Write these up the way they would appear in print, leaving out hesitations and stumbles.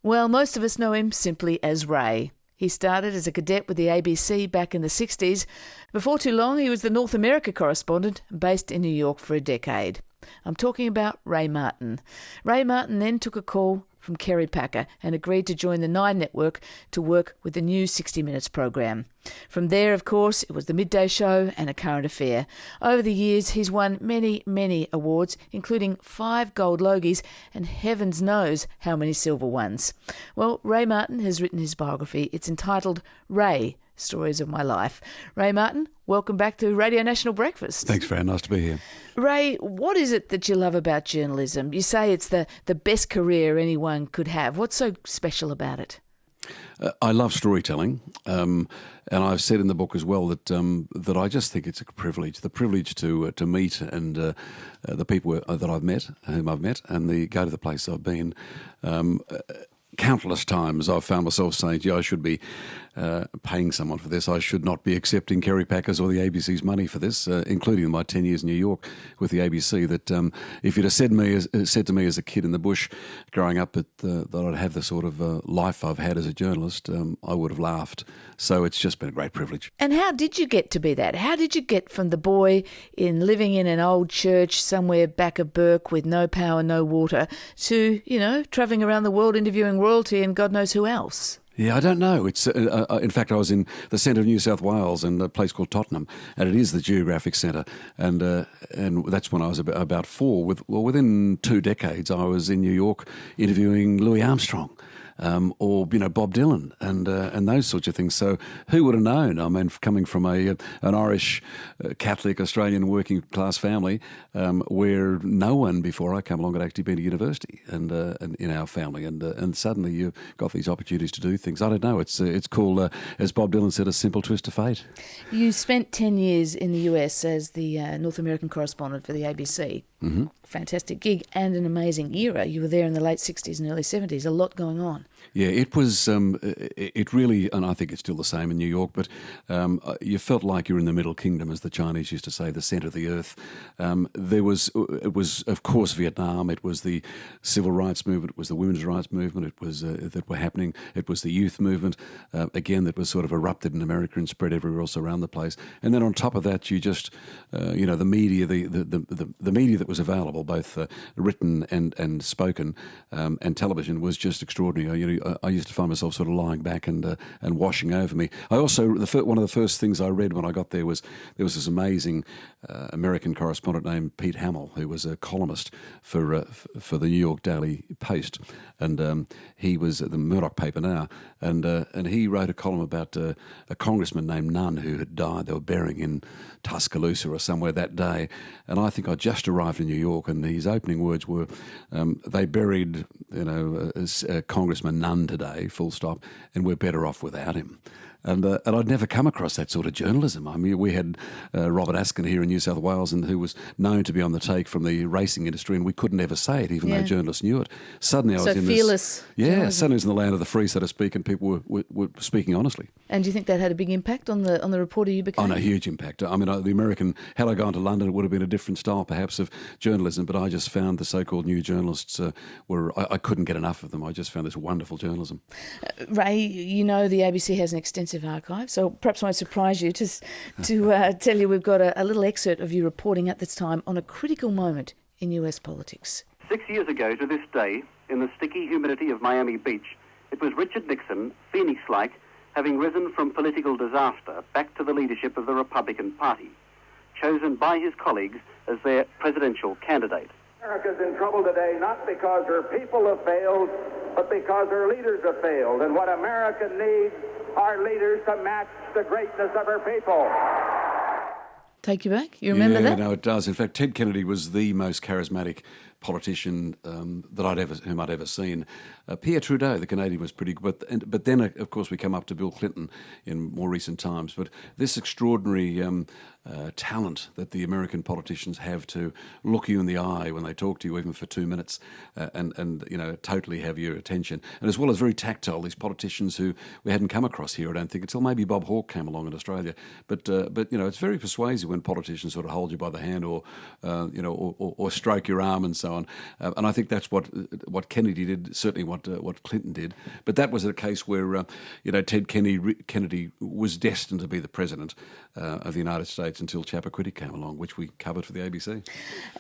Well, most of us know him simply as Ray. He started as a cadet with the ABC back in the 60s. Before too long, he was the North America correspondent, based in New York for a decade. I'm talking about Ray Martin. Ray Martin then took a call from Kerry and agreed to join the Nine Network to work with the new 60 Minutes program. From there, of course, it was the Midday show and A Current Affair. Over the years, he's won many, many awards, including 5 gold Logies and heavens knows how many silver ones. Well, Ray Martin has written his biography. It's entitled Ray, Stories of My Life. Ray Martin, welcome back to Radio National Breakfast. Thanks, Fran. Nice to be here. Ray, what is it that you love about journalism? You say it's the best career anyone could have. What's so special about it? I love storytelling, and I've said in the book as well that that I just think it's a privilege. The privilege to meet and the people that I've met, whom I've met, and go to the place I've been. Countless times I've found myself saying, gee, I should be paying someone for this. I should not be accepting Kerry or the ABC's money for this, including my 10 years in New York with the ABC, that if you'd have said to me as a kid in the bush growing up that I'd have the sort of life I've had as a journalist, I would have laughed. So it's just been a great privilege. And how did you get to be that? How did you get from the boy living in an old church somewhere back of Burke with no power, no water, to, travelling around the world interviewing royalty and God knows who else? Yeah, I don't know. It's in fact, I was in the centre of New South Wales in a place called Tottenham, and it is the geographic centre. And that's when I was about 4. Within 2 decades, I was in New York interviewing Louis Armstrong. Or Bob Dylan and those sorts of things. So who would have known? I mean, coming from an Irish Catholic Australian working class family, where no one before I came along had actually been to university, and in our family, and suddenly you've got these opportunities to do things. I don't know. It's called, as Bob Dylan said, a simple twist of fate. You spent 10 years in the US as the North American correspondent for the ABC. Mm-hmm. Fantastic gig and an amazing era. You were there in the late 60s and early 70s. A lot going on. Yeah, it was. It really, and I think it's still the same in New York. But you felt like you're in the Middle Kingdom, as the Chinese used to say, the centre of the earth. It was, of course, Vietnam. It was the civil rights movement. It was the women's rights movement. It was that were happening. It was the youth movement. Again, that was sort of erupted in America and spread everywhere else around the place. And then on top of that, you just, the media, the media that was available, both written and spoken, and television, was just extraordinary. I used to find myself sort of lying back and washing over me. I also, one of the first things I read when I got there was this amazing American correspondent named Pete Hamill, who was a columnist for the New York Daily Post, and he was at the Murdoch paper now, and he wrote a column about a congressman named Nunn who had died. They were burying in Tuscaloosa or somewhere that day, and I think I just arrived in New York, and his opening words were, "They buried, Congressman Nunn today, full stop, and we're better off without him." And I'd never come across that sort of journalism. I mean, we had Robert Askin here in New South Wales, and who was known to be on the take from the racing industry, and we couldn't ever say it, even though journalists knew it. Suddenly I was in fearless. Suddenly it was in the land of the free, so to speak, and people were speaking honestly. And do you think that had a big impact on the reporter you became? Oh, no, huge impact. I mean, the American, had I gone to London, it would have been a different style, perhaps, of journalism, but I just found the so-called new journalists I couldn't get enough of them. I just found this wonderful journalism. Ray, the ABC has an extensive archive, so perhaps I won't surprise you to tell you we've got a little excerpt of you reporting at this time on a critical moment in US politics. 6 years ago to this day, in the sticky humidity of Miami Beach, it was Richard Nixon, Phoenix-like, having risen from political disaster back to the leadership of the Republican Party, chosen by his colleagues as their presidential candidate. America's in trouble today not because her people have failed, but because her leaders have failed. And what America needs are leaders to match the greatness of her people. Take you back? You remember that? Yeah, no, it does. In fact, Ted Kennedy was the most charismatic politician whom I'd ever seen. Pierre Trudeau, the Canadian, was pretty good. But then, of course, we come up to Bill Clinton in more recent times. But this extraordinary talent that the American politicians have to look you in the eye when they talk to you, even for 2 minutes, and totally have your attention. And as well as very tactile, these politicians who we hadn't come across here, I don't think, until maybe Bob Hawke came along in Australia. But it's very persuasive when politicians sort of hold you by the hand or stroke your arm and so on. so on. And I think that's what Kennedy did, certainly what Clinton did. But that was a case where, Ted Kennedy was destined to be the president of the United States until Chappaquiddick came along, which we covered for the ABC.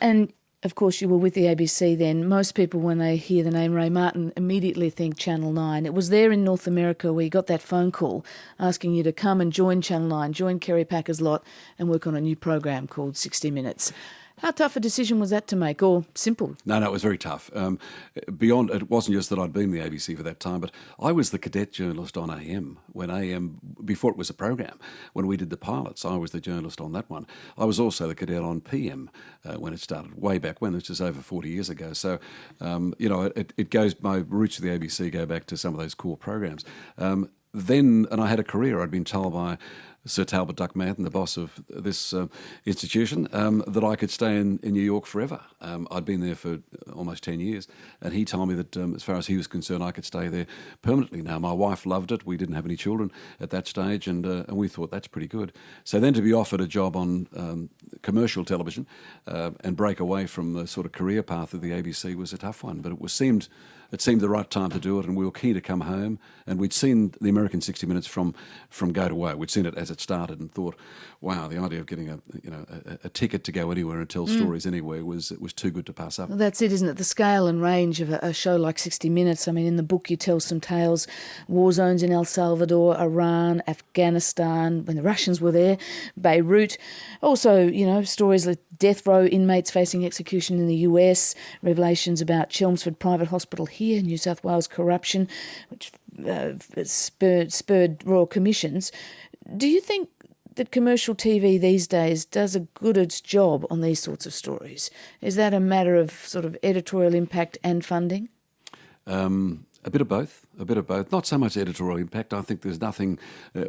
And of course, you were with the ABC then. Most people, when they hear the name Ray Martin, immediately think Channel 9. It was there in North America where you got that phone call asking you to come and join Channel 9, join Kerry Packer's lot and work on a new program called 60 Minutes. How tough a decision was that to make, or simple? No, it was very tough. Beyond, it wasn't just that I'd been in the ABC for that time, but I was the cadet journalist on AM, before it was a program, when we did the pilots, I was the journalist on that one. I was also the cadet on PM when it started, way back when, which is over 40 years ago. So, it goes, my roots of the ABC go back to some of those core programs. And I had a career, I'd been told by Sir Talbot Duck-Manton, the boss of this institution, that I could stay in New York forever. I'd been there for almost 10 years, and he told me that as far as he was concerned, I could stay there permanently. Now, my wife loved it. We didn't have any children at that stage, and we thought that's pretty good. So then to be offered a job on commercial television and break away from the sort of career path of the ABC was a tough one, but it seemed the right time to do it, and we were keen to come home. And we'd seen the American 60 Minutes from go to woe. We'd seen it as it started and thought, wow, the idea of getting a ticket to go anywhere and tell stories anywhere was too good to pass up. Well, that's it, isn't it? The scale and range of a show like 60 Minutes. I mean, in the book you tell some tales, war zones in El Salvador, Iran, Afghanistan, when the Russians were there, Beirut. Also, stories like death row inmates facing execution in the US, revelations about Chelmsford Private Hospital here, New South Wales corruption, which spurred royal commissions. Do you think that commercial TV these days does a good job on these sorts of stories? Is that a matter of sort of editorial impact and funding? A bit of both. Not so much editorial impact. I think there's nothing,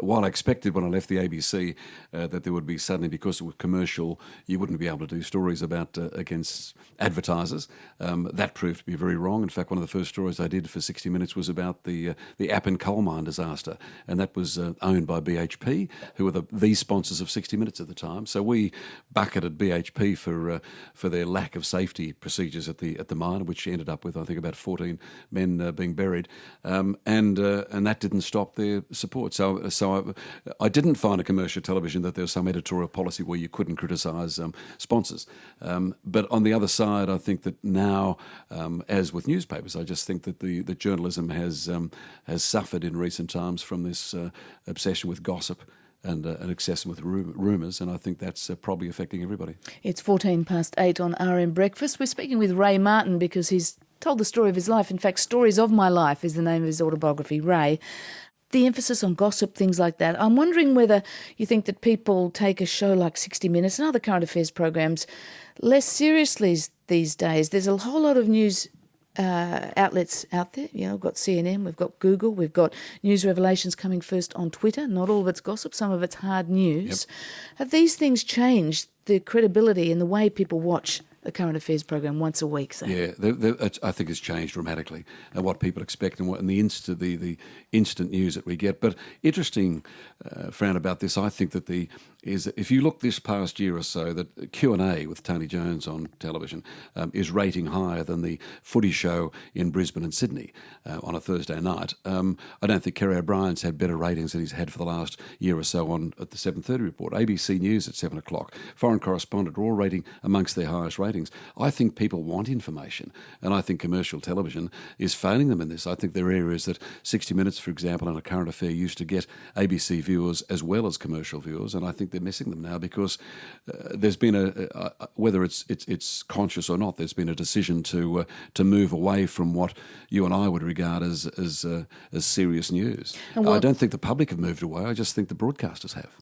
while I expected when I left the ABC that there would be suddenly, because it was commercial, you wouldn't be able to do stories about against advertisers. That proved to be very wrong. In fact, one of the first stories I did for 60 Minutes was about the Appin coal mine disaster, and that was owned by BHP, who were the sponsors of 60 Minutes at the time. So we bucketed BHP for their lack of safety procedures at the mine, which ended up with, I think, about 14 men being buried. And that didn't stop their support. So I didn't find a commercial television that there was some editorial policy where you couldn't criticise sponsors. But on the other side, I think that now, as with newspapers, I just think that the journalism has suffered in recent times from this obsession with gossip and an obsession with rumours, and I think that's probably affecting everybody. It's 8:14 on RM Breakfast. We're speaking with Ray Martin because he's told the story of his life. In fact, Stories of My Life is the name of his autobiography, Ray. The emphasis on gossip, things like that. I'm wondering whether you think that people take a show like 60 Minutes and other current affairs programs less seriously these days. There's a whole lot of news outlets out there. We've got CNN, we've got Google, we've got news revelations coming first on Twitter. Not all of it's gossip, some of it's hard news. Yep. Have these things changed the credibility and the way people watch the current affairs program once a week? Yeah, I think it's changed dramatically, and what people expect and the instant news that we get. But interesting, Fran, about this, I think that if you look this past year or so, that Q&A with Tony Jones on television is rating higher than the footy show in Brisbane and Sydney on a Thursday night. I don't think Kerry O'Brien's had better ratings than he's had for the last year or so at the 7:30 report. ABC News at 7 o'clock, Foreign Correspondent are all rating amongst their highest ratings. I think people want information, and I think commercial television is failing them in this. I think there are areas that 60 Minutes, for example, on a current affair used to get ABC viewers as well as commercial viewers, and I think they're missing them now because there's been whether it's conscious or not, there's been a decision to move away from what you and I would regard as serious news. I don't think the public have moved away. I just think the broadcasters have.